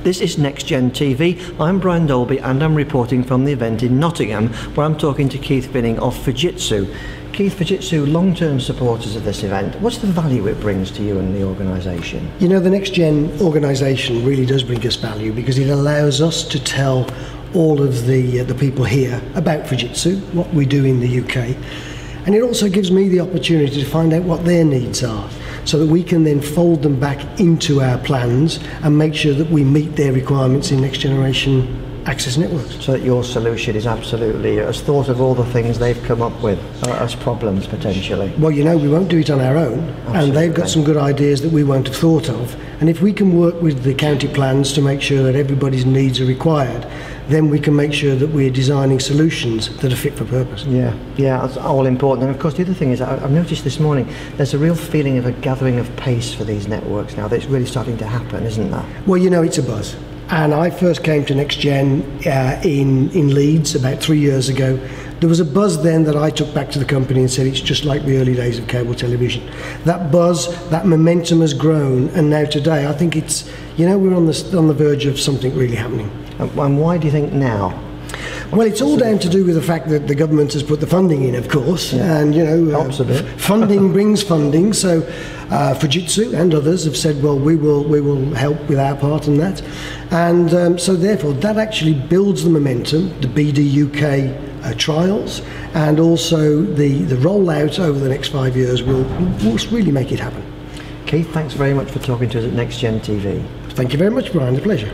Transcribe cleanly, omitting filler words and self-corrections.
This is NextGen TV. I'm Brian Dolby and I'm reporting from the event in Nottingham, where I'm talking to Keith Vinning of Fujitsu. Keith, Fujitsu, long-term supporters of this event. What's the value it brings to you and the organisation? You know, the NextGen organisation really does bring us value because it allows us to tell all of the people here about Fujitsu, what we do in the UK, and it also gives me the opportunity to find out what their needs are, so that we can then fold them back into our plans and make sure that we meet their requirements in next generation access networks. So that your solution is absolutely as thought of all the things they've come up with as problems potentially. Well, you know, we won't do it on our own. Absolutely. And they've got some good ideas that we won't have thought of, and if we can work with the county plans to make sure that everybody's needs are required, then we can make sure that we're designing solutions that are fit for purpose. Yeah, that's all important. And of course the other thing is, I've noticed this morning, there's a real feeling of a gathering of pace for these networks now. That's really starting to happen, isn't that? Well, you know, it's a buzz. And I first came to NextGen in Leeds about 3 years ago. There was a buzz then that I took back to the company and said it's just like the early days of cable television. That buzz, that momentum has grown, and now today I think it's, you know, we're on the verge of something really happening. And why do you think now? Well, it's all down to do with the fact that the government has put the funding in, of course, and you know, funding brings funding. So Fujitsu and others have said, well, we will help with our part in that, and so therefore that actually builds the momentum. The BD UK trials and also the rollout over the next 5 years will really make it happen. Keith, thanks very much for talking to us at NextGen TV. Thank you very much, Brian. A pleasure.